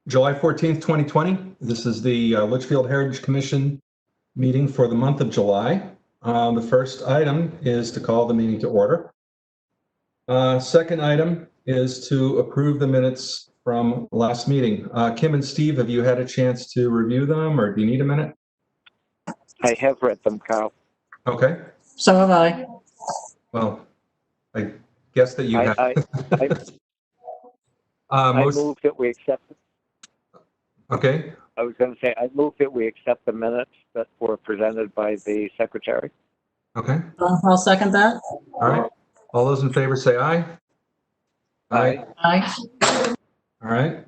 July 14th, 2020. This is the Litchfield Heritage Commission meeting for the month of July. The first item is to call the meeting to order. Second item is to approve the minutes from last meeting. Kim and Steve, have you had a chance to review them, or do you need a minute? I have read them, Carl. Okay. So have I. Well, I guess that you have. I move that we accept. Okay. I was going to say, I move that we accept the minutes that were presented by the secretary. Okay. I'll second that. All right. All those in favor say aye. Aye. Aye. All right.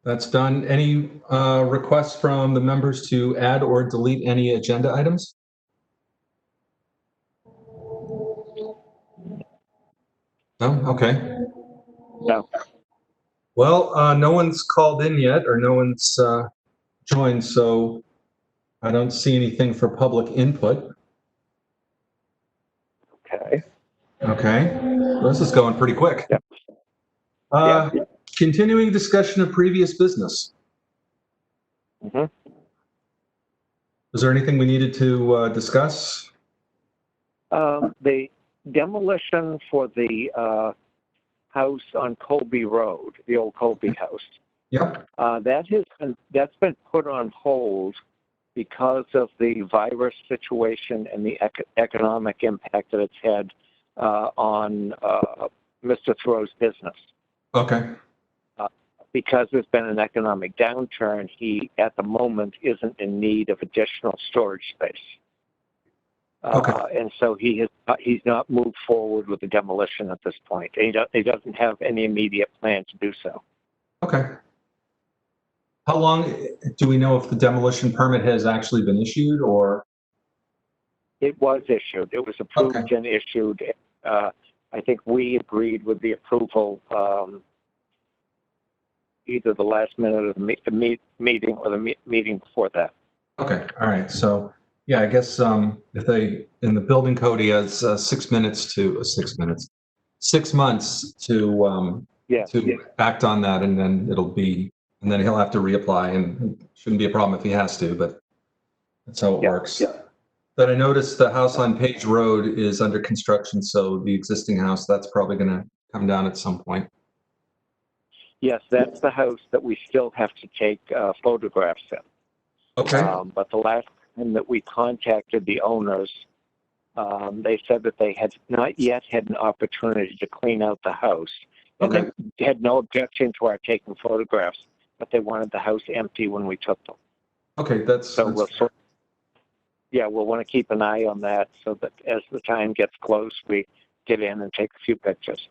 That's done. Any requests from the members to add or delete any agenda items? No? Okay. No. Well, no one's called in yet, or no one's joined, so I don't see anything for public input. Okay. Okay. Well, this is going pretty quick. Yep. Continuing discussion of previous business. Mm-hmm. Was there anything we needed to discuss? The demolition for the house on Colby Road, the old Colby house. Yep. That's been put on hold because of the virus situation and the economic impact that it's had on Mr. Thoreau's business. Okay. Because there's been an economic downturn, he at the moment isn't in need of additional storage space. Okay. And so he's not moved forward with the demolition at this point. He doesn't have any immediate plan to do so. Okay. How long do we know if the demolition permit has actually been issued, or? It was issued. It was approved and issued. I think we agreed with the approval either the last minute of the meeting or the meeting before that. Okay. All right. So, yeah, I guess if they, in the building code, he has 6 months to act on that, and then he'll have to reapply, and it shouldn't be a problem if he has to, but that's how it works. Yeah. But I noticed the house on Page Road is under construction, so the existing house, that's probably going to come down at some point. Yes, that's the house that we still have to take photographs in. Okay. But the last time that we contacted the owners, they said that they had not yet had an opportunity to clean out the house. And they had no objection to our taking photographs, but they wanted the house empty when we took them. Okay, we'll want to keep an eye on that so that as the time gets close, we get in and take a few pictures.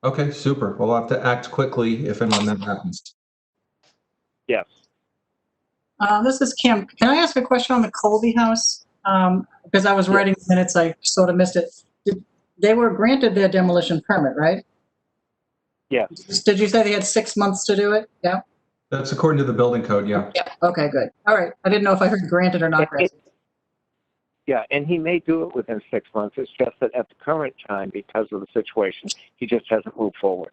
Okay, super. We'll have to act quickly if and when that happens. Yes. This is Kim. Can I ask a question on the Colby house? Because I was writing minutes, I sort of missed it. They were granted their demolition permit, right? Yeah. Did you say they had 6 months to do it? Yeah. That's according to the building code, yeah. Yeah. Okay, good. All right. I didn't know if I heard granted or not granted. Yeah, and he may do it within 6 months. It's just that at the current time, because of the situation, he just hasn't moved forward.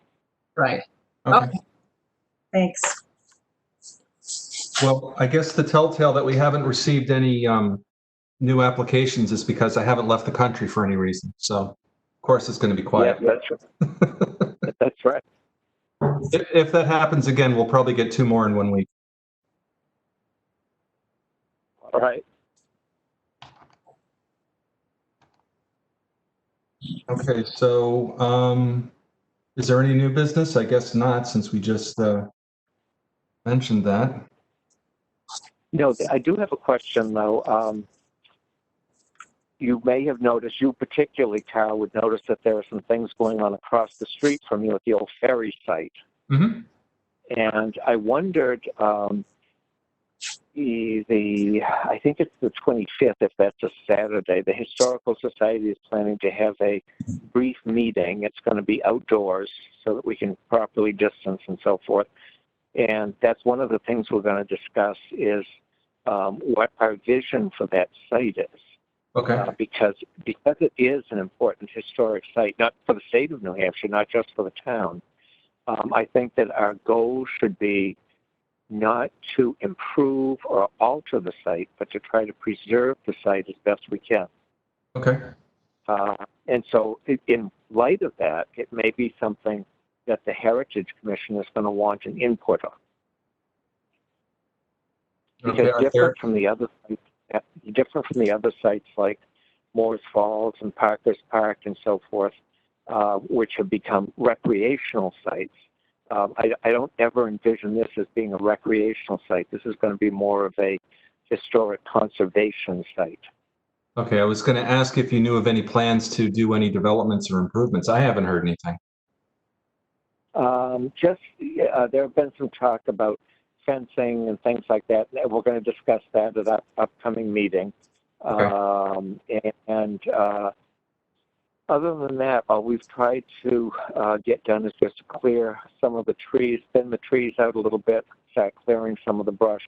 Right. Okay. Thanks. Well, I guess the telltale that we haven't received any new applications is because I haven't left the country for any reason. So, of course, it's going to be quiet. Yeah, that's right. That's right. If that happens again, we'll probably get 2 more in 1 week. All right. Okay, so is there any new business? I guess not, since we just mentioned that. No, I do have a question, though. You may have noticed, you particularly, Carl, would notice that there are some things going on across the street from you at the old ferry site. Mm-hmm. And I wondered, I think it's the 25th, if that's a Saturday, the Historical Society is planning to have a brief meeting. It's going to be outdoors so that we can properly distance and so forth. And that's one of the things we're going to discuss is what our vision for that site is. Okay. Because it is an important historic site, not for the state of New Hampshire, not just for the town. I think that our goal should be not to improve or alter the site, but to try to preserve the site as best we can. Okay. And so in light of that, it may be something that the Heritage Commission is going to want an input on. Because different from the other sites like Moores Falls and Parker's Park and so forth, which have become recreational sites. I don't ever envision this as being a recreational site. This is going to be more of a historic conservation site. Okay, I was going to ask if you knew of any plans to do any developments or improvements. I haven't heard anything. There have been some talk about fencing and things like that. We're going to discuss that at our upcoming meeting. Okay. Other than that, all we've tried to get done is just to clear some of the trees, thin the trees out a little bit, start clearing some of the brush,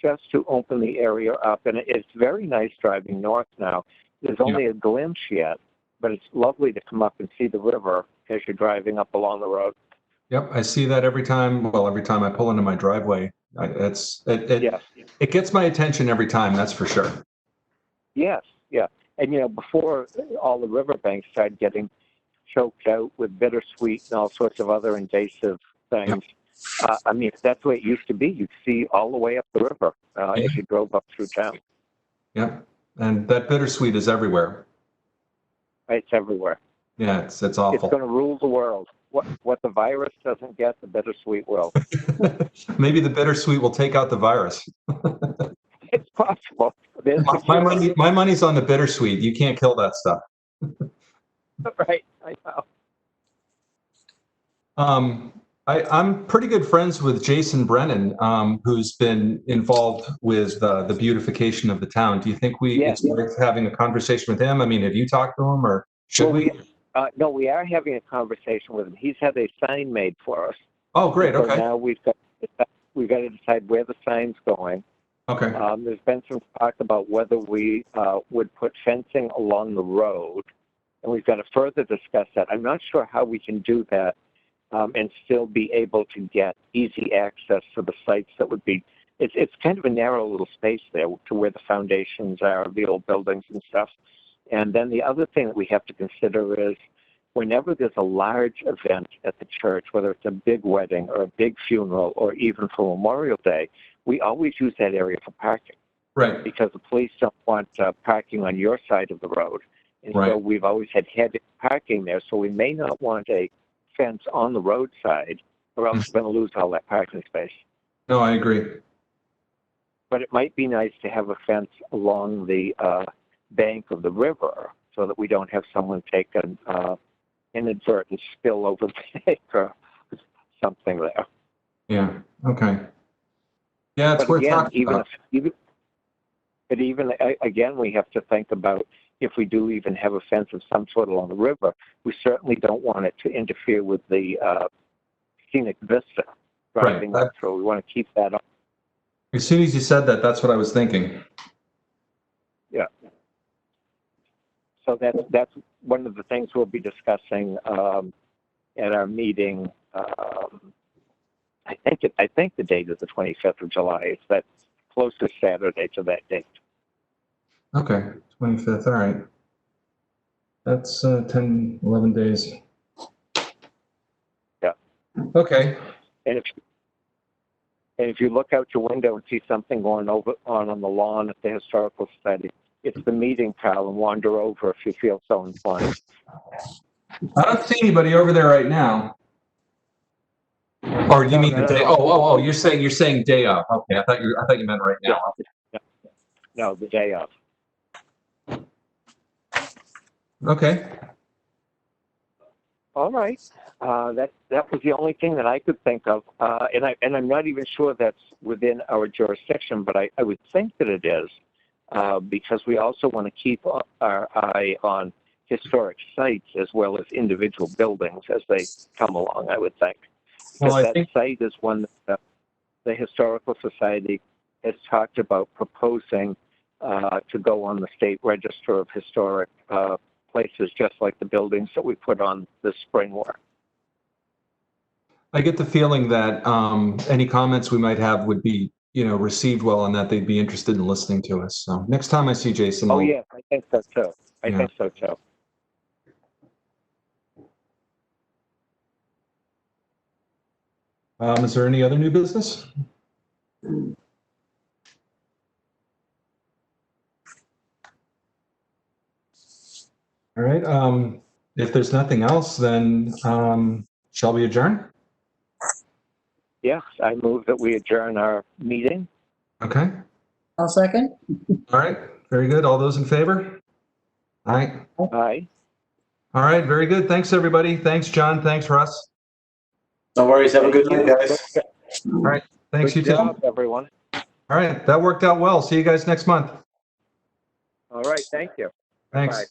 just to open the area up. And it's very nice driving north now. There's only a glimpse yet, but it's lovely to come up and see the river as you're driving up along the road. Yep, I see that every time. Well, every time I pull into my driveway, it gets my attention every time. That's for sure. Yes, yeah. And, before all the riverbanks started getting choked out with bittersweet and all sorts of other invasive things, that's the way it used to be. You'd see all the way up the river as you drove up through town. Yep, and that bittersweet is everywhere. It's everywhere. Yeah, it's awful. It's going to rule the world. What the virus doesn't get, the bittersweet will. Maybe the bittersweet will take out the virus. It's possible. My money's on the bittersweet. You can't kill that stuff. Right, I know. I'm pretty good friends with Jason Brennan, who's been involved with the beautification of the town. Do you think it's worth having a conversation with him? I mean, have you talked to him, or should we? No, we are having a conversation with him. He's had a sign made for us. Oh, great. So okay. now we've got to decide where the sign's going. Okay. There's been some talk about whether we would put fencing along the road, and we've got to further discuss that. I'm not sure how we can do that and still be able to get easy access to the sites that would be. It's kind of a narrow little space there to where the foundations are of the old buildings and stuff. And then the other thing that we have to consider is whenever there's a large event at the church, whether it's a big wedding or a big funeral or even for Memorial Day, we always use that area for parking. Right. Because the police don't want parking on your side of the road. And so we've always had heavy parking there. So we may not want a fence on the roadside or else we're going to lose all that parking space. No, I agree. But it might be nice to have a fence along the bank of the river so that we don't have someone take an inadvertent spill over the bank or something there. Yeah. Okay. Yeah, it's worth talking about. But even again, we have to think about if we do even have a fence of some sort along the river, we certainly don't want it to interfere with the scenic vista driving up through. We want to keep that on. As soon as you said that, that's what I was thinking. Yeah. So that's one of the things we'll be discussing at our meeting. I think the date is the 25th of July. It's that closest Saturday to that date. Okay, 25th. All right. That's 10, 11 days. Yeah. Okay. And if you look out your window and see something going on the lawn at the Historical Society, it's the meeting, Kyle, and wander over if you feel so inclined. I don't see anybody over there right now. Or do you mean the day? Oh! You're saying day of. Okay, I thought you meant right now. No, the day of. Okay. All right. That was the only thing that I could think of, and I'm not even sure that's within our jurisdiction, but I would think that it is, because we also want to keep our eye on historic sites as well as individual buildings as they come along. I would think. Well, that site is one that the Historical Society has talked about proposing to go on the State Register of Historic Places, just like the buildings that we put on this spring were. I get the feeling that any comments we might have would be, received well, and that they'd be interested in listening to us. So next time I see Jason, Oh, I'll- yes, I think so too. I Yeah. think so too. Is there any other new business? All right. If there's nothing else, then shall we adjourn? Yes, I move that we adjourn our meeting. Okay. I'll second. All right. Very good. All those in favor? All right. Aye. All right. Very good. Thanks, everybody. Thanks, John. Thanks, Russ. No worries. Have a good Thank night, you. guys. All right. Thanks, Good you too. job, everyone. All right. That worked out well. See you guys next month. All right, thank you. Thanks. Bye.